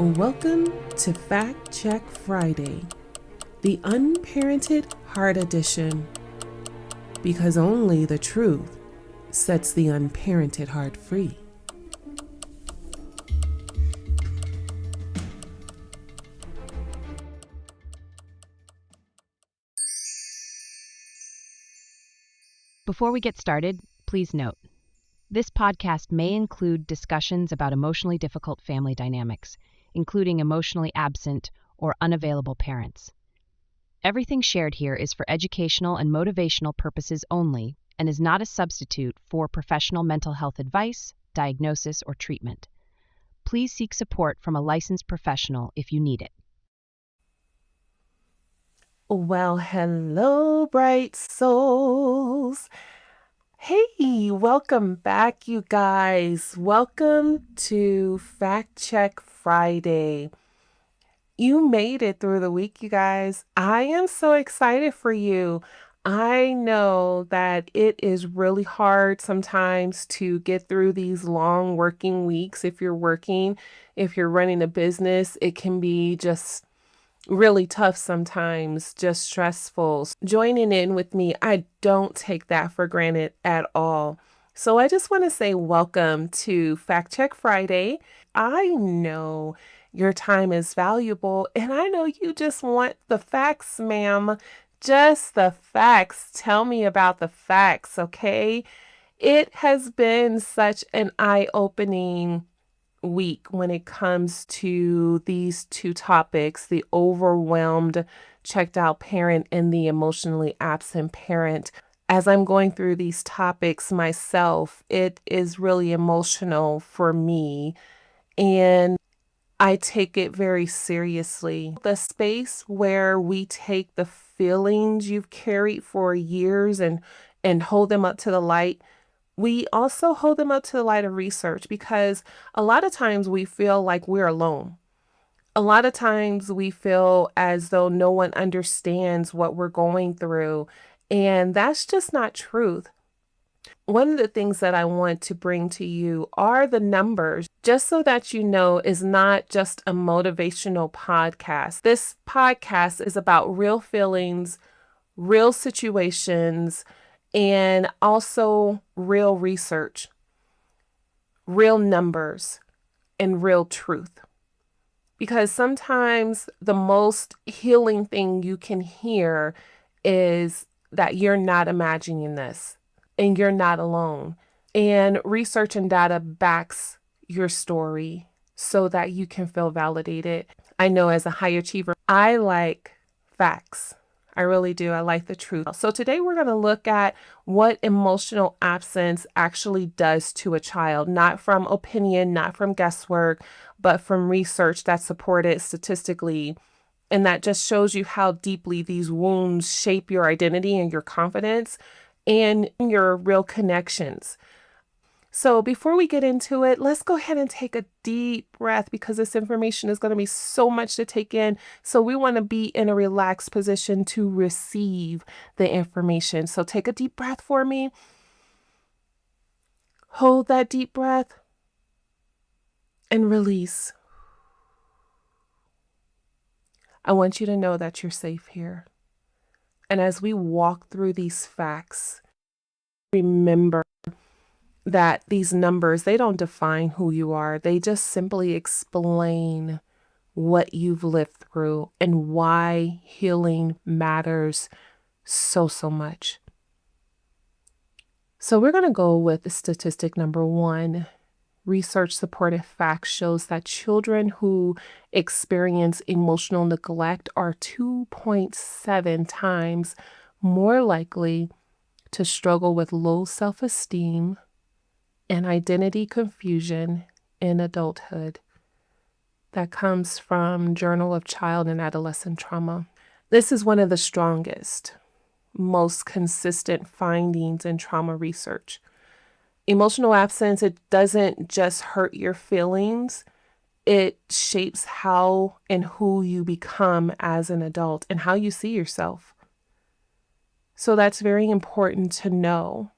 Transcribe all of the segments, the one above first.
Welcome to Fact Check Friday, the Unparented Heart Edition, because only the truth sets the unparented heart free. Before we get started, please note, this podcast may include discussions about emotionally difficult family dynamics, including emotionally absent or unavailable parents. Everything shared here is for educational and motivational purposes only and is not a substitute for professional mental health advice, diagnosis, or treatment. Please seek support from a licensed professional if you need it. Well, hello, bright souls. Hey, welcome back, you guys. Welcome to Fact Check Friday. You made it through the week, you guys. I am so excited for you. I know that it is really hard sometimes to get through these long working weeks. If you're working, if you're running a business, it can be just really tough sometimes, just stressful. Joining in with me, I don't take that for granted at all. So I just want to say welcome to Fact Check Friday. I know your time is valuable, and I know you just want the facts, ma'am. Just the facts. Tell me about the facts, okay? It has been such an eye-opening week when it comes to these two topics, the overwhelmed, checked out parent and the emotionally absent parent. As I'm going through these topics myself, it is really emotional for me, and I take it very seriously. The space where we take the feelings you've carried for years and hold them up to the light, we also hold them up to the light of research, because a lot of times we feel like we're alone. A lot of times we feel as though no one understands what we're going through, and that's just not truth. One of the things that I want to bring to you are the numbers, just so that you know is not just a motivational podcast. This podcast is about real feelings, real situations, and also real research, real numbers, and real truth. Because sometimes the most healing thing you can hear is that you're not imagining this and you're not alone. And research and data backs your story so that you can feel validated. I know as a high achiever, I like facts. I really do. I like the truth. So today we're going to look at what emotional absence actually does to a child, not from opinion, not from guesswork, but from research that's supported statistically. And that just shows you how deeply these wounds shape your identity and your confidence and your real connections. So before we get into it, let's go ahead and take a deep breath, because this information is going to be so much to take in. So we want to be in a relaxed position to receive the information. So take a deep breath for me. Hold that deep breath and release. I want you to know that you're safe here. And as we walk through these facts, remember that these numbers, they don't define who you are. They just simply explain what you've lived through and why healing matters so much. So we're going to go with statistic number 1. Research supported fact shows that children who experience emotional neglect are 2.7 times more likely to struggle with low self-esteem and identity confusion in adulthood. That comes from Journal of Child and Adolescent Trauma. This is one of the strongest, most consistent findings in trauma research. Emotional absence, it doesn't just hurt your feelings, it shapes how and who you become as an adult and how you see yourself. So that's very important to know.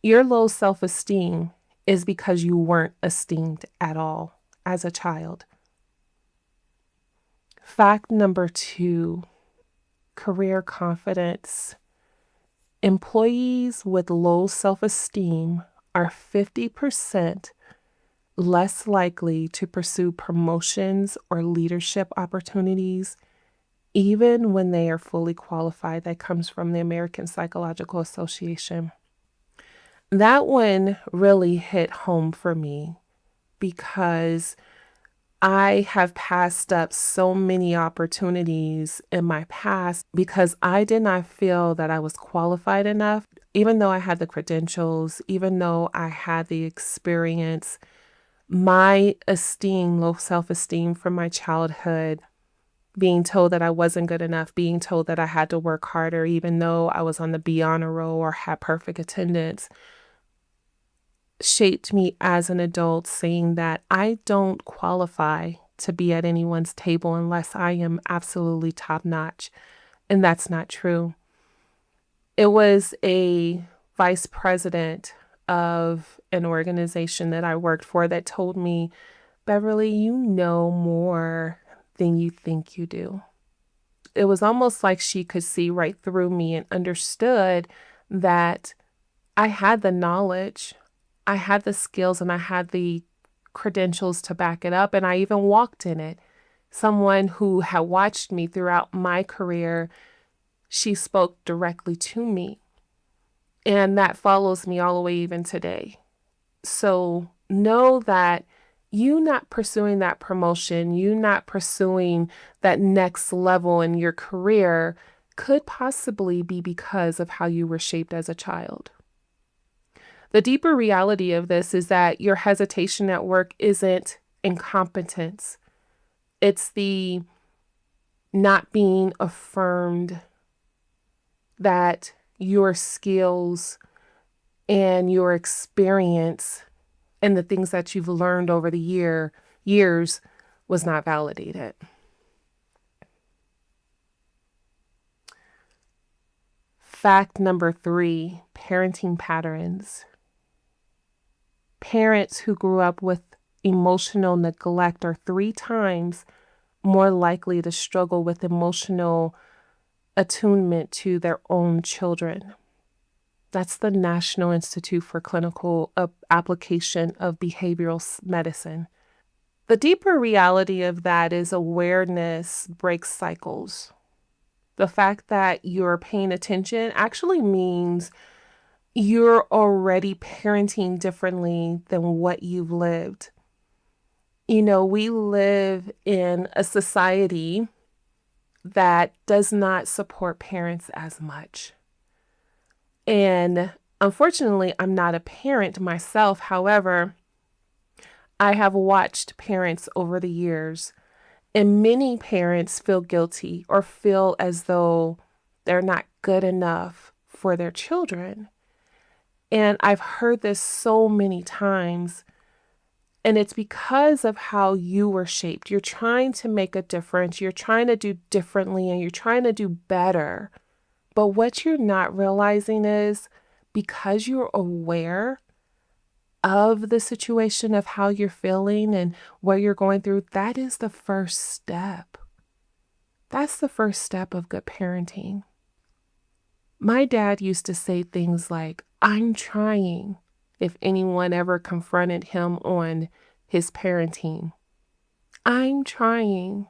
Your low self-esteem is because you weren't esteemed at all as a child. Fact number 2, career confidence. Employees with low self-esteem are 50% less likely to pursue promotions or leadership opportunities, even when they are fully qualified. That comes from the American Psychological Association. That one really hit home for me because I have passed up so many opportunities in my past because I did not feel that I was qualified enough, even though I had the credentials, even though I had the experience. My low self-esteem from my childhood, being told that I wasn't good enough, being told that I had to work harder, even though I was on the B honor roll or had perfect attendance, shaped me as an adult, saying that I don't qualify to be at anyone's table unless I am absolutely top notch. And that's not true. It was a vice president of an organization that I worked for that told me, Beverly, you know more than you think you do. It was almost like she could see right through me and understood that I had the knowledge, I had the skills, and I had the credentials to back it up. And I even walked in it. Someone who had watched me throughout my career, she spoke directly to me. And that follows me all the way even today. So know that you not pursuing that promotion, you not pursuing that next level in your career could possibly be because of how you were shaped as a child. The deeper reality of this is that your hesitation at work isn't incompetence. It's the not being affirmed that your skills and your experience and the things that you've learned over the years was not validated. Fact number 3, parenting patterns. Parents who grew up with emotional neglect are 3 times more likely to struggle with emotional attunement to their own children. That's the National Institute for Clinical Application of Behavioral Medicine. The deeper reality of that is awareness breaks cycles. The fact that you're paying attention actually means you're already parenting differently than what you've lived. You know, we live in a society that does not support parents as much. And unfortunately, I'm not a parent myself. However, I have watched parents over the years, and many parents feel guilty or feel as though they're not good enough for their children. And I've heard this so many times, and it's because of how you were shaped. You're trying to make a difference. You're trying to do differently, and you're trying to do better. But what you're not realizing is because you're aware of the situation of how you're feeling and what you're going through, that is the first step. That's the first step of good parenting. My dad used to say things like, I'm trying, if anyone ever confronted him on his parenting. I'm trying.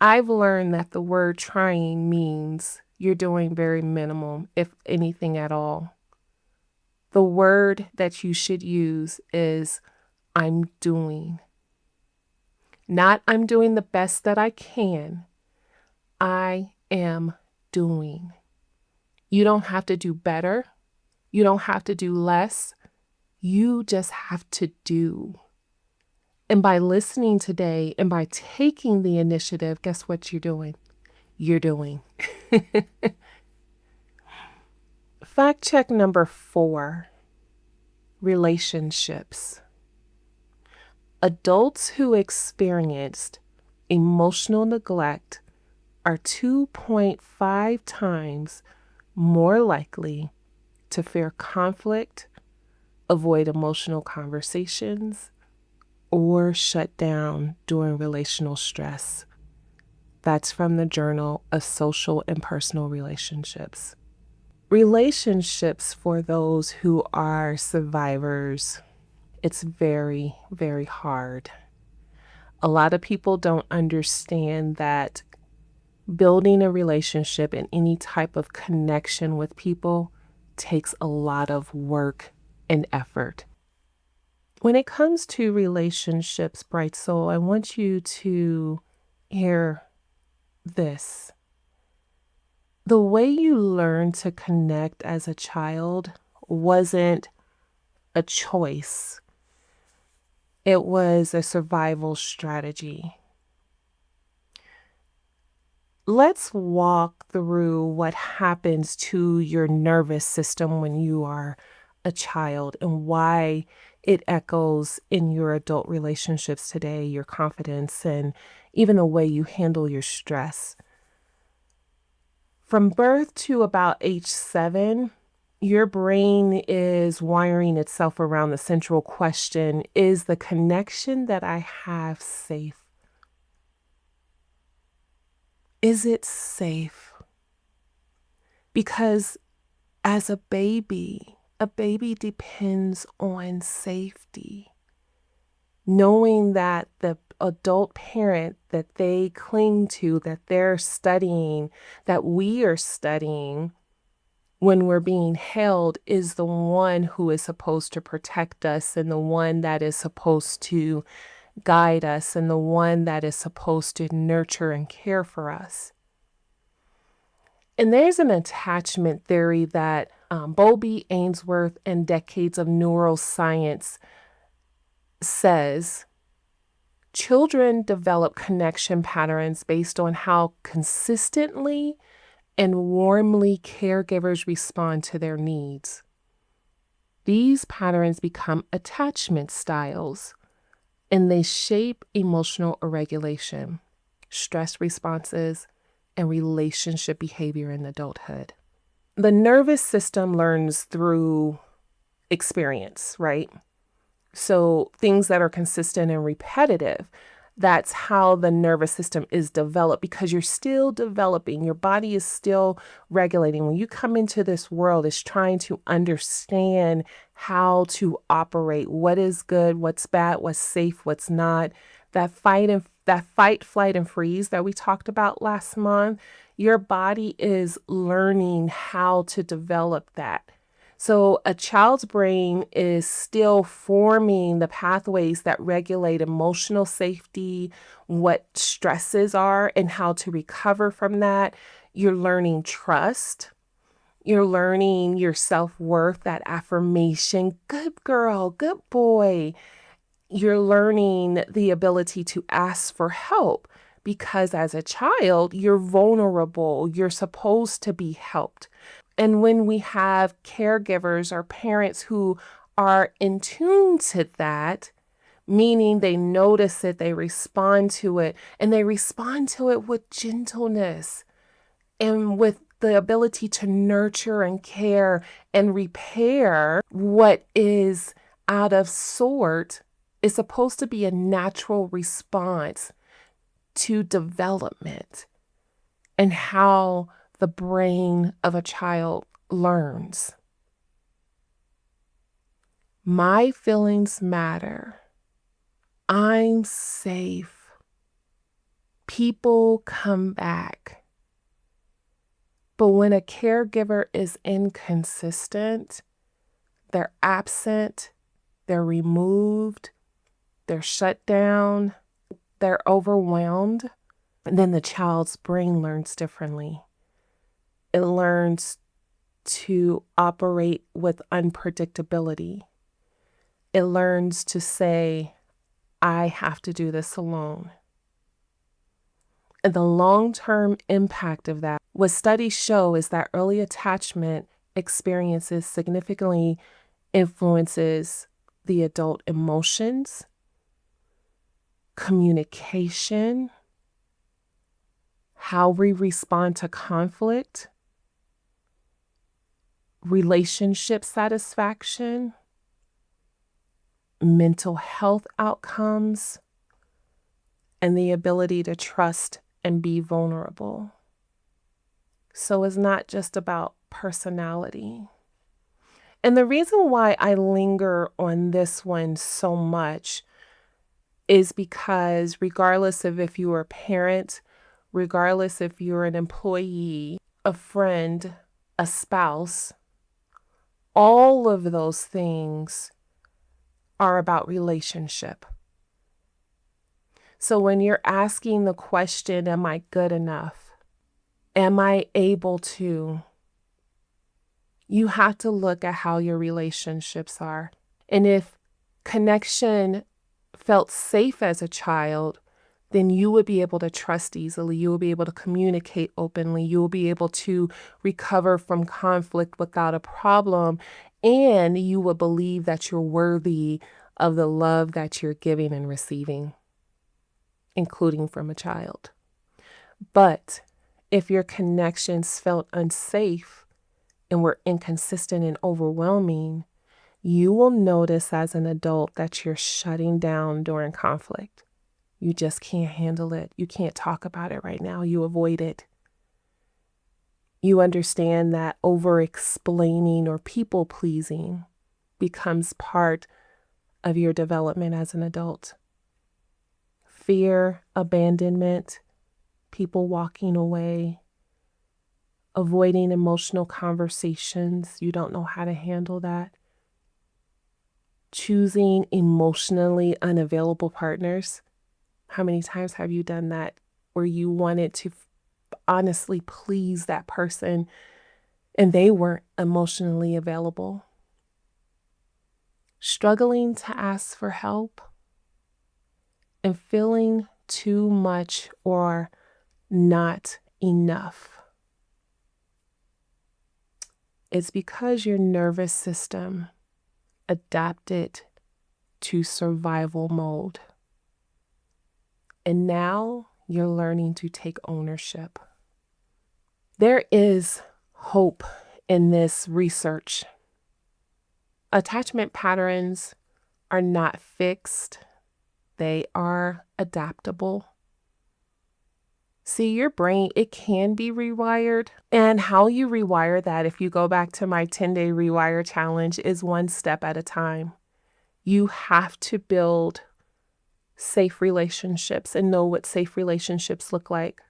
I've learned that the word trying means you're doing very minimal, if anything at all. The word that you should use is I'm doing. Not I'm doing the best that I can. I am doing. You don't have to do better. You don't have to do less. You just have to do. And by listening today and by taking the initiative, guess what you're doing? You're doing. Fact check number 4, relationships. Adults who experienced emotional neglect are 2.5 times more likely to fear conflict, avoid emotional conversations, or shut down during relational stress. That's from the Journal of Social and Personal Relationships. Relationships for those who are survivors, it's very, very hard. A lot of people don't understand that building a relationship and any type of connection with people takes a lot of work and effort. When it comes to relationships, Bright Soul, I want you to hear this. The way you learned to connect as a child wasn't a choice. It was a survival strategy. Let's walk through what happens to your nervous system when you are a child and why it echoes in your adult relationships today, your confidence, and even the way you handle your stress. From birth to about age 7, your brain is wiring itself around the central question: is the connection that I have safe? Is it safe? Because as a baby depends on safety. Knowing that the adult parent that they cling to, that they're studying, that we are studying when we're being held, is the one who is supposed to protect us and the one that is supposed to guide us and the one that is supposed to nurture and care for us. And there's an attachment theory that Bowlby, Ainsworth, and decades of neuroscience says children develop connection patterns based on how consistently and warmly caregivers respond to their needs. These patterns become attachment styles, and they shape emotional regulation, stress responses, and relationship behavior in adulthood. The nervous system learns through experience, right? So things that are consistent and repetitive, that's how the nervous system is developed, because you're still developing. Your body is still regulating. When you come into this world, it's trying to understand how to operate, what is good, what's bad, what's safe, what's not. That fight, flight, and freeze that we talked about last month, your body is learning how to develop that. So a child's brain is still forming the pathways that regulate emotional safety, what stresses are, and how to recover from that. You're learning trust. You're learning your self-worth, that affirmation, good girl, good boy. You're learning the ability to ask for help, because as a child, you're vulnerable. You're supposed to be helped. And when we have caregivers or parents who are in tune to that, meaning they notice it, they respond to it, and they respond to it with gentleness and with the ability to nurture and care and repair what is out of sort, is supposed to be a natural response to development and how the brain of a child learns. My feelings matter. I'm safe. People come back. But when a caregiver is inconsistent, they're absent, they're removed, they're shut down, they're overwhelmed, and then the child's brain learns differently. It learns to operate with unpredictability. It learns to say, I have to do this alone. And the long-term impact of that, what studies show, is that early attachment experiences significantly influences the adult emotions, communication, how we respond to conflict, relationship satisfaction, mental health outcomes, and the ability to trust and be vulnerable. So it's not just about personality. And the reason why I linger on this one so much is because regardless of if you're a parent, regardless if you're an employee, a friend, a spouse, all of those things are about relationship. So when you're asking the question, am I good enough? Am I able to? You have to look at how your relationships are. And if connection felt safe as a child, then you would be able to trust easily. You will be able to communicate openly. You will be able to recover from conflict without a problem. And you will believe that you're worthy of the love that you're giving and receiving, including from a child. But if your connections felt unsafe and were inconsistent and overwhelming, you will notice as an adult that you're shutting down during conflict. You just can't handle it. You can't talk about it right now. You avoid it. You understand that over-explaining or people-pleasing becomes part of your development as an adult. Fear, abandonment, people walking away, avoiding emotional conversations. You don't know how to handle that. Choosing emotionally unavailable partners. How many times have you done that where you wanted to honestly please that person and they weren't emotionally available? Struggling to ask for help and feeling too much or not enough. It's because your nervous system adapted to survival mode. And now you're learning to take ownership. There is hope in this research. Attachment patterns are not fixed. They are adaptable. See, your brain, it can be rewired. And how you rewire that, if you go back to my 10-day rewire challenge, is one step at a time. You have to build safe relationships and know what safe relationships look like.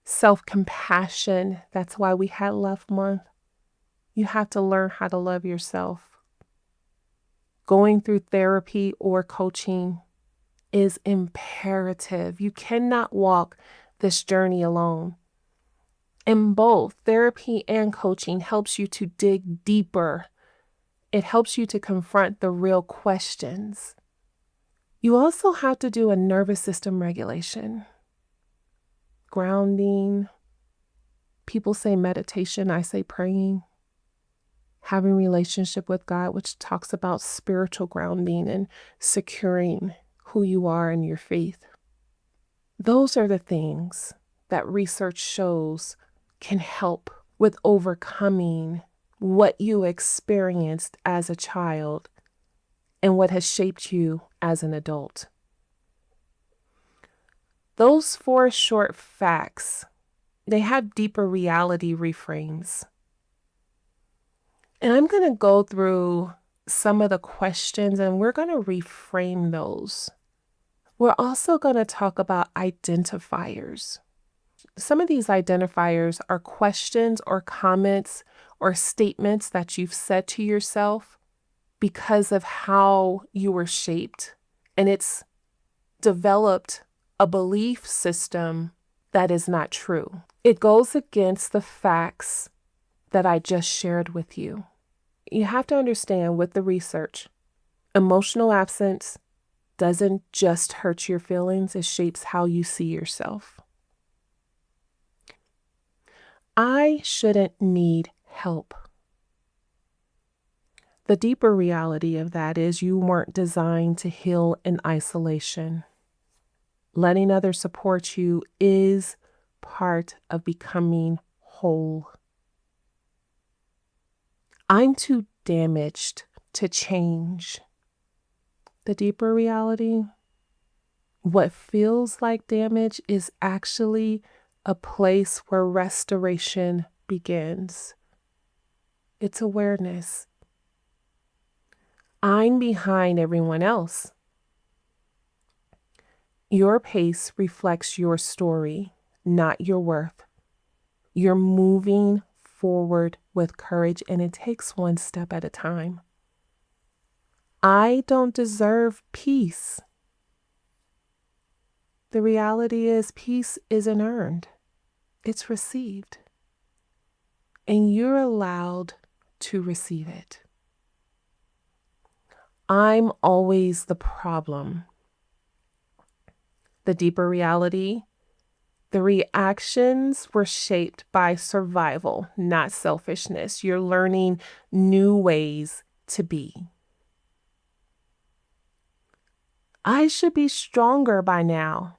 Self-compassion, that's why we had Love Month. You have to learn how to love yourself. Going through therapy or coaching is imperative. You cannot walk this journey alone. And both therapy and coaching helps you to dig deeper. It helps you to confront the real questions. You also have to do a nervous system regulation, grounding. People say meditation, I say praying. Having a relationship with God, which talks about spiritual grounding and securing who you are in your faith. Those are the things that research shows can help with overcoming what you experienced as a child and what has shaped you as an adult. Those 4 short facts, they have deeper reality reframes. And I'm going to go through some of the questions and we're going to reframe those. We're also going to talk about identifiers. Some of these identifiers are questions or comments or statements that you've said to yourself because of how you were shaped, and it's developed a belief system that is not true. It goes against the facts that I just shared with you. You have to understand with the research, emotional absence doesn't just hurt your feelings, it shapes how you see yourself. I shouldn't need help. The deeper reality of that is you weren't designed to heal in isolation. Letting others support you is part of becoming whole. I'm too damaged to change. The deeper reality, What feels like damage is actually a place where restoration begins. It's awareness. I'm behind everyone else. Your pace reflects your story, not your worth. You're moving forward with courage, and it takes one step at a time. I don't deserve peace. The reality is, peace isn't earned, it's received. And you're allowed to receive it. I'm always the problem. The deeper reality, the reactions were shaped by survival, not selfishness. You're learning new ways to be. I should be stronger by now.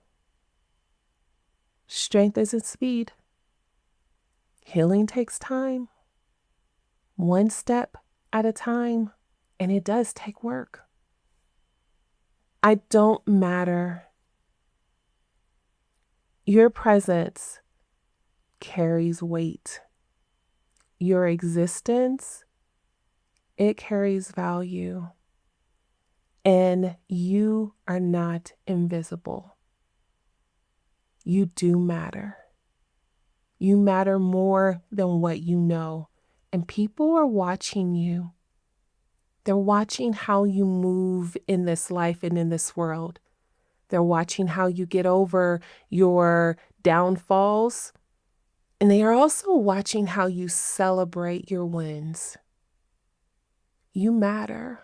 Strength isn't speed. Healing takes time, one step at a time, and it does take work. I don't matter. Your presence carries weight. Your existence, it carries value. And you are not invisible. You do matter. You matter more than what you know. And people are watching you. They're watching how you move in this life and in this world. They're watching how you get over your downfalls. And they are also watching how you celebrate your wins. You matter,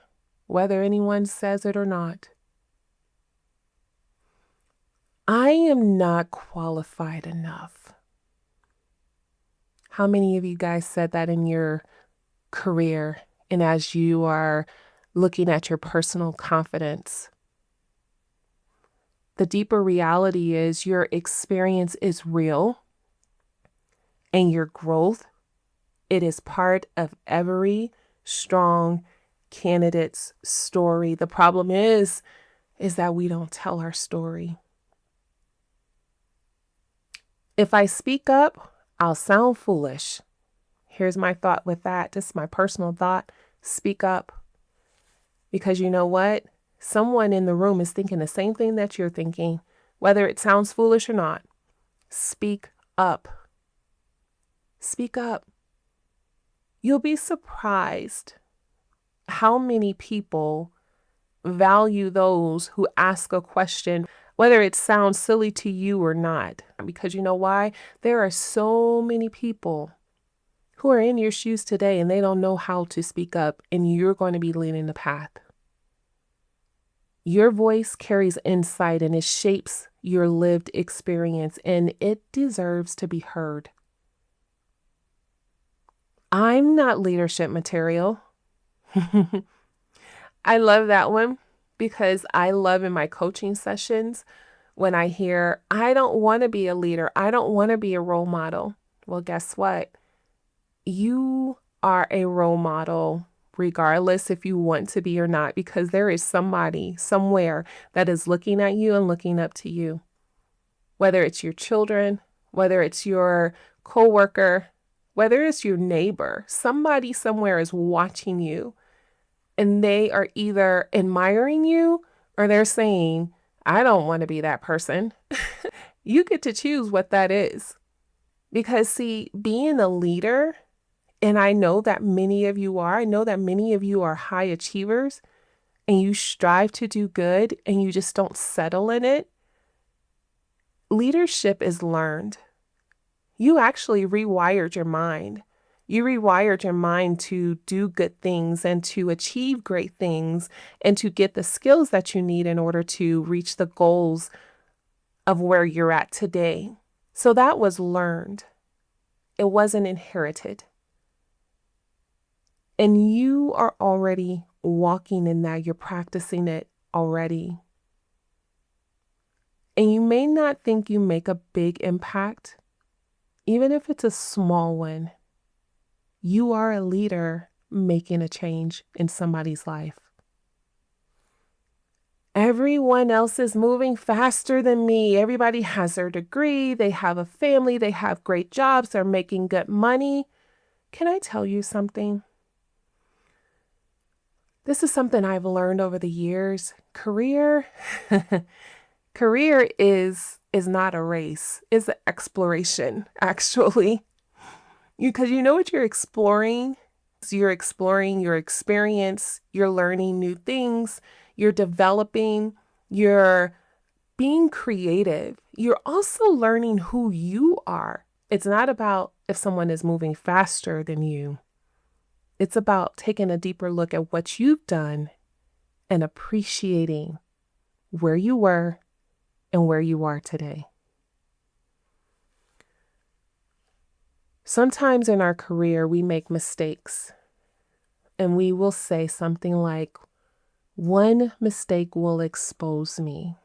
whether anyone says it or not. I am not qualified enough. How many of you guys said that in your career and as you are looking at your personal confidence? The deeper reality is your experience is real and your growth, it is part of every strong candidate's story. The problem is that we don't tell our story. If I speak up, I'll sound foolish. Here's my thought with that. This is my personal thought. Speak up. Because you know what? Someone in the room is thinking the same thing that you're thinking, whether it sounds foolish or not. Speak up. Speak up. You'll be surprised how many people value those who ask a question, whether it sounds silly to you or not. Because you know why? There are so many people who are in your shoes today and they don't know how to speak up, and you're going to be leading the path. Your voice carries insight and it shapes your lived experience, and it deserves to be heard. I'm not leadership material. I love that one because I love in my coaching sessions when I hear, I don't want to be a leader. I don't want to be a role model. Well, guess what? You are a role model regardless if you want to be or not, because there is somebody somewhere that is looking at you and looking up to you. Whether it's your children, whether it's your coworker, whether it's your neighbor, somebody somewhere is watching you. And they are either admiring you or they're saying, I don't want to be that person. You get to choose what that is. Because see, being a leader, and I know that many of you are, I know that many of you are high achievers and you strive to do good and you just don't settle in it. Leadership is learned. You actually rewired your mind. You rewired your mind to do good things and to achieve great things and to get the skills that you need in order to reach the goals of where you're at today. So that was learned. It wasn't inherited. And you are already walking in that. You're practicing it already. And you may not think you make a big impact, even if it's a small one. You are a leader making a change in somebody's life. Everyone else is moving faster than me. Everybody has their degree, they have a family, they have great jobs, they're making good money. Can I tell you something? This is something I've learned over the years. Career is not a race. It's an exploration, actually. Because you know what you're exploring? You're exploring your experience, you're learning new things, you're developing, you're being creative. You're also learning who you are. It's not about if someone is moving faster than you. It's about taking a deeper look at what you've done and appreciating where you were and where you are today. Sometimes in our career, we make mistakes and we will say something like, one mistake will expose me.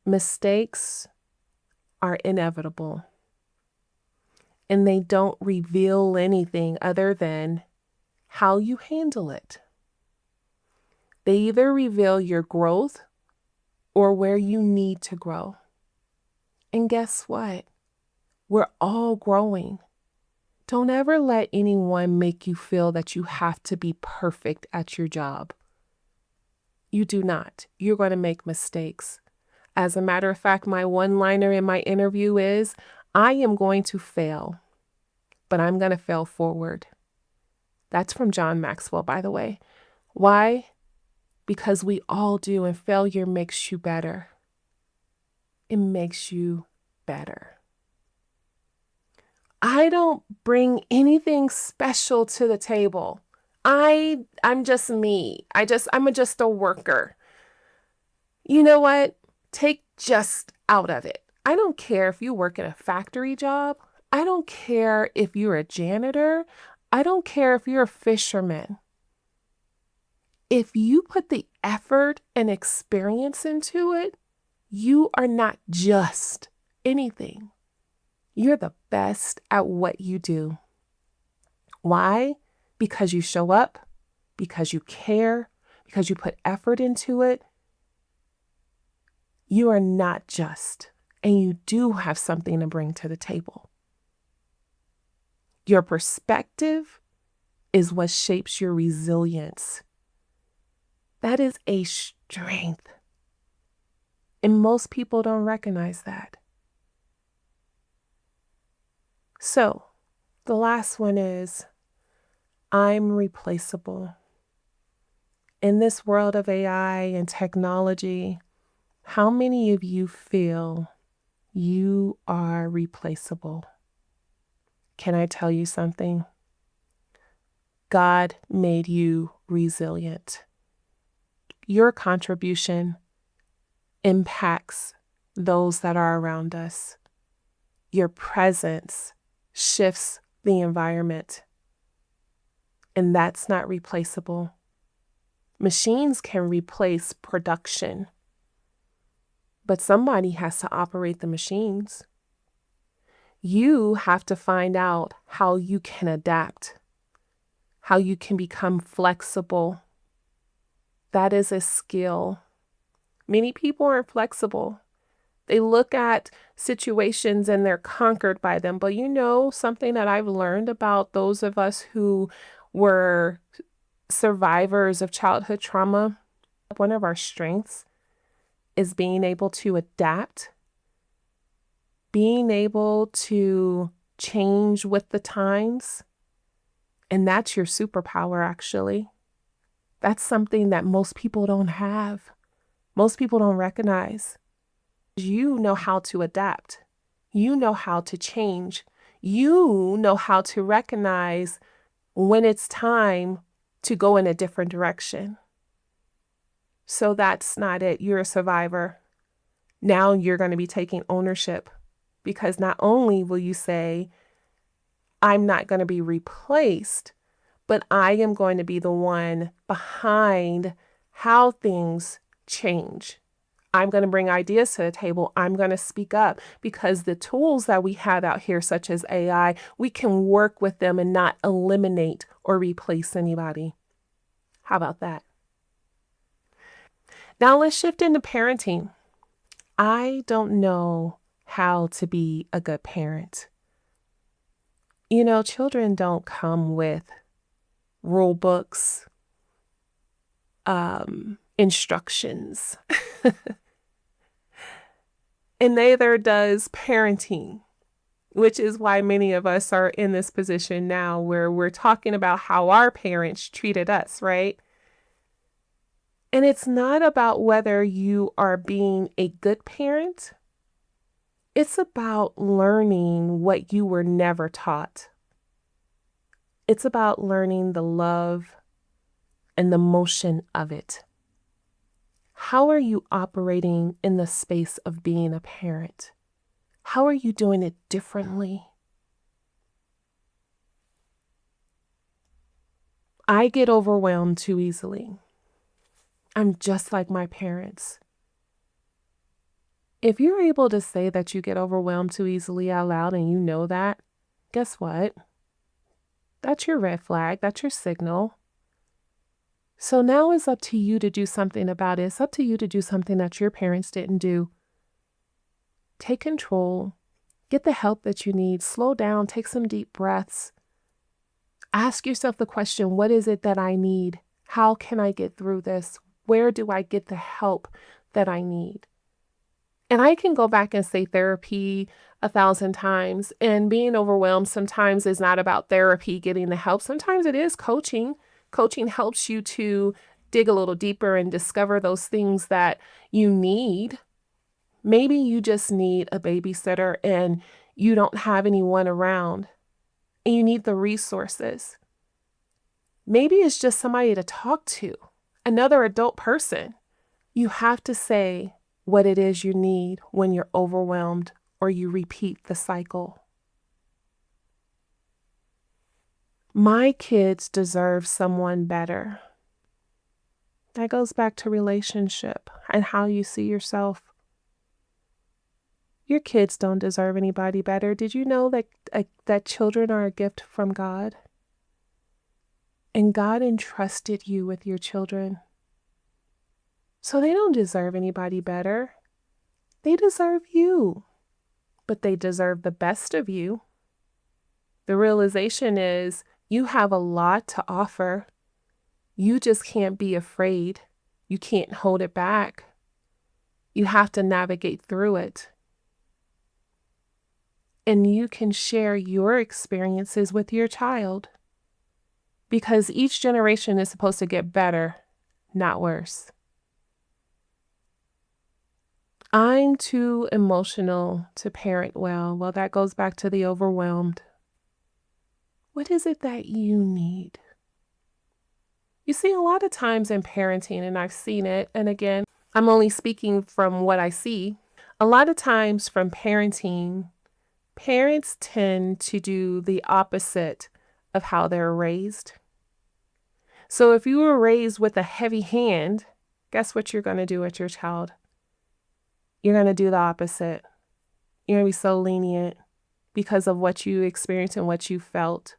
Mistakes are inevitable and they don't reveal anything other than how you handle it. They either reveal your growth or where you need to grow. And guess what? We're all growing. Don't ever let anyone make you feel that you have to be perfect at your job. You do not. You're going to make mistakes. As a matter of fact, my one-liner in my interview is, I am going to fail, but I'm going to fail forward. That's from John Maxwell, by the way. Why? Because we all do, and failure makes you better. It makes you better. I don't bring anything special to the table. I'm just me. I'm just a worker. You know what? Take just out of it. I don't care if you work in a factory job. I don't care if you're a janitor. I don't care if you're a fisherman. If you put the effort and experience into it, you are not just anything. You're the best at what you do. Why? Because you show up, because you care, because you put effort into it. You are not just, and you do have something to bring to the table. Your perspective is what shapes your resilience. That is a strength. And most people don't recognize that. So, the last one is, I'm replaceable. In this world of AI and technology, how many of you feel you are replaceable? Can I tell you something? God made you resilient. Your contribution impacts those that are around us. Your presence shifts the environment, and that's not replaceable. Machines can replace production, but somebody has to operate the machines. You have to find out how you can adapt, how you can become flexible. That is a skill. Many people aren't flexible. They look at situations and they're conquered by them. But you know, something that I've learned about those of us who were survivors of childhood trauma, one of our strengths is being able to adapt, being able to change with the times. And that's your superpower, actually. That's something that most people don't have. Most people don't recognize. You know how to adapt. You know how to change. You know how to recognize when it's time to go in a different direction. So that's not it. You're a survivor. Now you're going to be taking ownership, because not only will you say, I'm not going to be replaced, but I am going to be the one behind how things change. I'm going to bring ideas to the table. I'm going to speak up, because the tools that we have out here, such as AI, we can work with them and not eliminate or replace anybody. How about that? Now let's shift into parenting. I don't know how to be a good parent. You know, children don't come with rule books, instructions, and neither does parenting, which is why many of us are in this position now where we're talking about how our parents treated us, right? And it's not about whether you are being a good parent. It's about learning what you were never taught. It's about learning the love and the motion of it. How are you operating in the space of being a parent? How are you doing it differently? I get overwhelmed too easily. I'm just like my parents. If you're able to say that you get overwhelmed too easily out loud and you know that, guess what? That's your red flag. That's your signal. So now it's up to you to do something about it. It's up to you to do something that your parents didn't do. Take control. Get the help that you need. Slow down. Take some deep breaths. Ask yourself the question, what is it that I need? How can I get through this? Where do I get the help that I need? And I can go back and say therapy 1,000 times, and being overwhelmed sometimes is not about therapy, getting the help. Sometimes it is coaching. Coaching helps you to dig a little deeper and discover those things that you need. Maybe you just need a babysitter and you don't have anyone around and you need the resources. Maybe it's just somebody to talk to, another adult person. You have to say what it is you need when you're overwhelmed or you repeat the cycle. My kids deserve someone better. That goes back to relationship and how you see yourself. Your kids don't deserve anybody better. Did you know that children are a gift from God? And God entrusted you with your children. So they don't deserve anybody better. They deserve you, but they deserve the best of you. The realization is you have a lot to offer. You just can't be afraid. You can't hold it back. You have to navigate through it. And you can share your experiences with your child because each generation is supposed to get better, not worse. I'm too emotional to parent well. Well, that goes back to the overwhelmed. What is it that you need? You see, a lot of times in parenting, and I've seen it, and again, I'm only speaking from what I see. A lot of times from parenting, parents tend to do the opposite of how they're raised. So if you were raised with a heavy hand, guess what you're going to do with your child? You're going to do the opposite. You're going to be so lenient because of what you experienced and what you felt.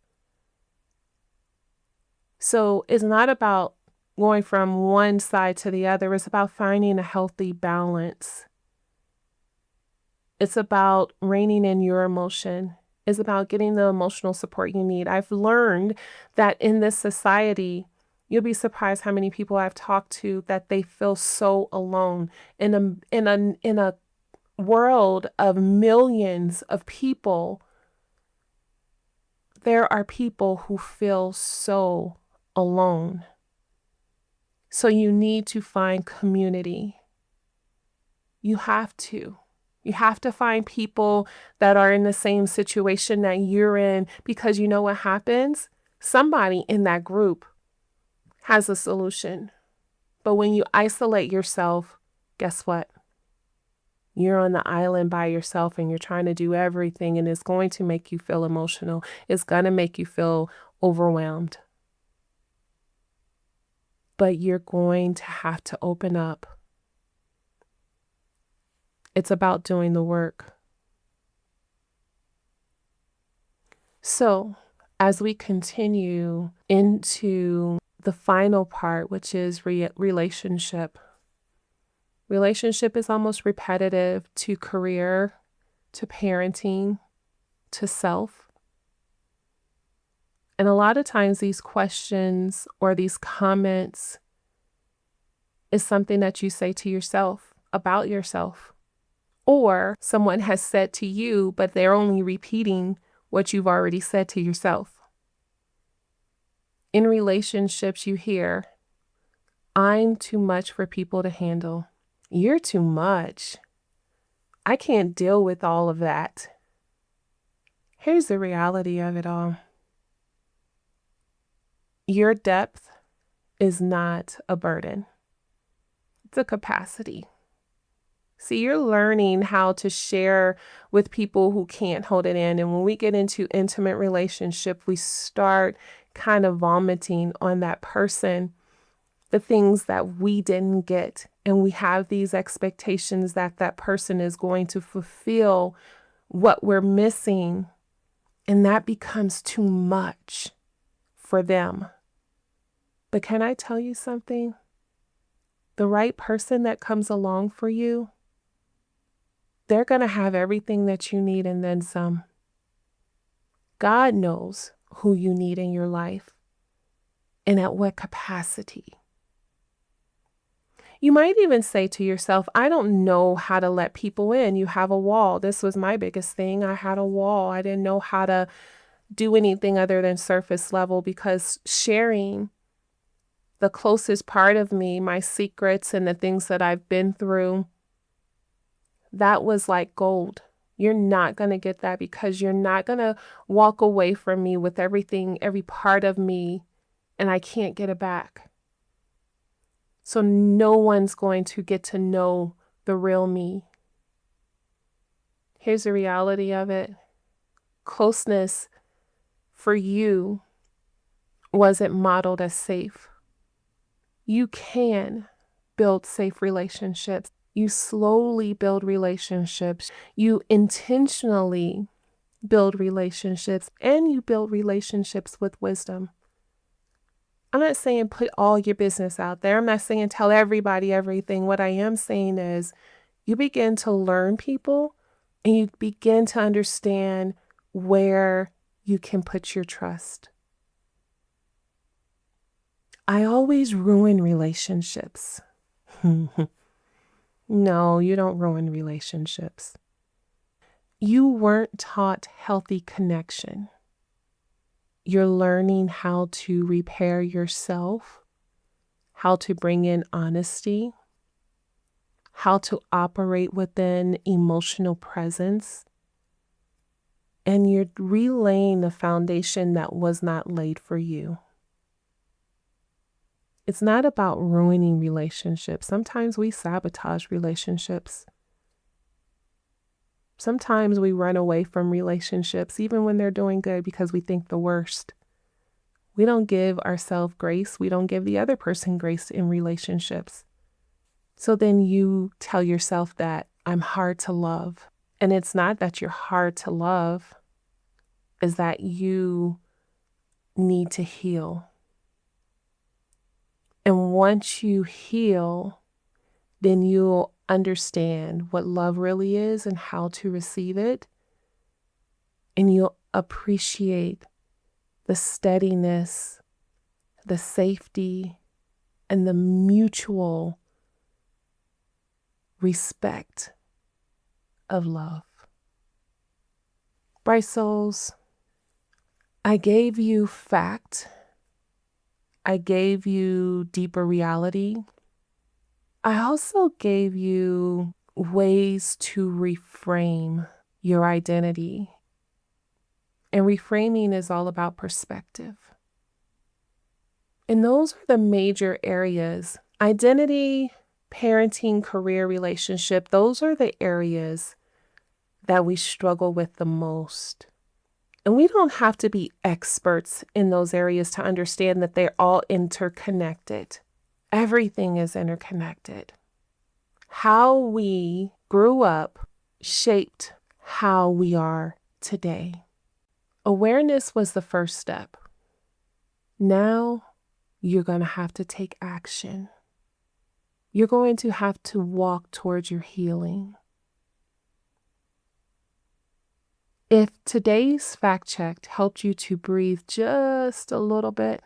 So it's not about going from one side to the other. It's about finding a healthy balance. It's about reining in your emotion. It's about getting the emotional support you need. I've learned that in this society, you'll be surprised how many people I've talked to that they feel so alone in a world of millions of people. There are people who feel so alone. So you need to find community. You have to. You have to find people that are in the same situation that you're in, because you know what happens? Somebody in that group has a solution. But when you isolate yourself, guess what? You're on the island by yourself and you're trying to do everything, and it's going to make you feel emotional. It's going to make you feel overwhelmed. But you're going to have to open up. It's about doing the work. So, as we continue into the final part, which is relationship, Relationship is almost repetitive to career, to parenting, to self. And a lot of times these questions or these comments is something that you say to yourself about yourself. Or someone has said to you, but they're only repeating what you've already said to yourself. In relationships, you hear, I'm too much for people to handle. You're too much. I can't deal with all of that. Here's the reality of it all. Your depth is not a burden. It's a capacity. See, you're learning how to share with people who can't hold it in. And when we get into intimate relationship, we start kind of vomiting on that person, the things that we didn't get. And we have these expectations that that person is going to fulfill what we're missing. And that becomes too much for them. But can I tell you something? The right person that comes along for you, they're going to have everything that you need and then some. God knows who you need in your life and at what capacity. You might even say to yourself, I don't know how to let people in. You have a wall. This was my biggest thing. I had a wall. I didn't know how to do anything other than surface level, because sharing the closest part of me, my secrets and the things that I've been through, that was like gold. You're not going to get that, because you're not going to walk away from me with everything, every part of me, and I can't get it back. So no one's going to get to know the real me. Here's the reality of it. Closeness for you wasn't modeled as safe. You can build safe relationships. You slowly build relationships. You intentionally build relationships, and you build relationships with wisdom. I'm not saying put all your business out there. I'm not saying tell everybody everything. What I am saying is you begin to learn people and you begin to understand where you can put your trust. I always ruin relationships. No, you don't ruin relationships. You weren't taught healthy connection. You're learning how to repair yourself, how to bring in honesty, how to operate within emotional presence, and you're relaying the foundation that was not laid for you. It's not about ruining relationships. Sometimes we sabotage relationships. Sometimes we run away from relationships, even when they're doing good, because we think the worst. We don't give ourselves grace. We don't give the other person grace in relationships. So then you tell yourself that I'm hard to love. And it's not that you're hard to love, it's that you need to heal. And once you heal, then you'll understand what love really is and how to receive it. And you'll appreciate the steadiness, the safety, and the mutual respect of love. Bright souls, I gave you fact. I gave you deeper reality. I also gave you ways to reframe your identity. And reframing is all about perspective. And those are the major areas. Identity, parenting, career, relationship, those are the areas that we struggle with the most. And we don't have to be experts in those areas to understand that they're all interconnected. Everything is interconnected. How we grew up shaped how we are today. Awareness was the first step. Now you're going to have to take action. You're going to have to walk towards your healing. If today's fact check helped you to breathe just a little bit,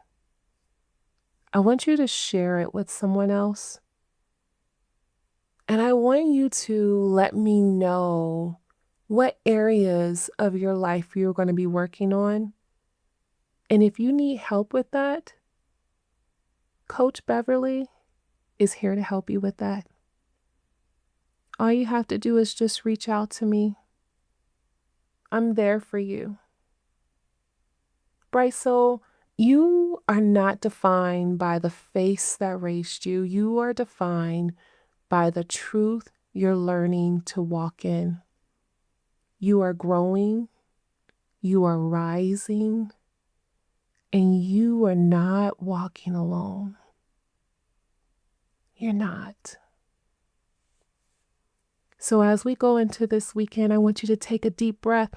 I want you to share it with someone else. And I want you to let me know what areas of your life you're going to be working on. And if you need help with that, Coach Beverly is here to help you with that. All you have to do is just reach out to me. I'm there for you. Bright soul, you are not defined by the face that raised you. You are defined by the truth you're learning to walk in. You are growing, you are rising, and you are not walking alone. You're not. So as we go into this weekend, I want you to take a deep breath.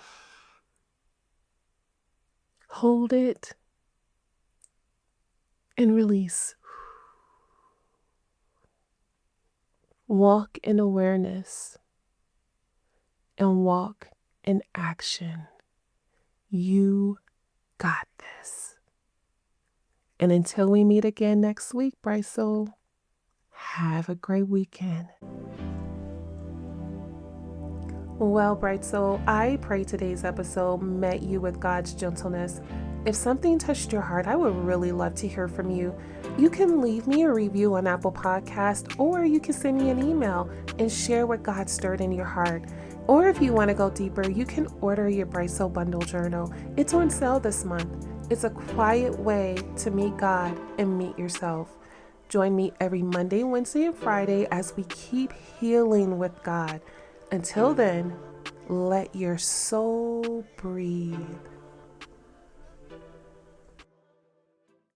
Hold it and release. Walk in awareness and walk in action. You got this. And until we meet again next week, Bright Soul, have a great weekend. Well, Bright Soul, I pray today's episode met you with God's gentleness. If something touched your heart, I would really love to hear from you. You can leave me a review on Apple Podcast, or you can send me an email and share what God stirred in your heart. Or if you want to go deeper, you can order your Bright Soul Bundle Journal. It's on sale this month. It's a quiet way to meet God and meet yourself. Join me every Monday, Wednesday, and Friday as we keep healing with God. Until then, let your soul breathe.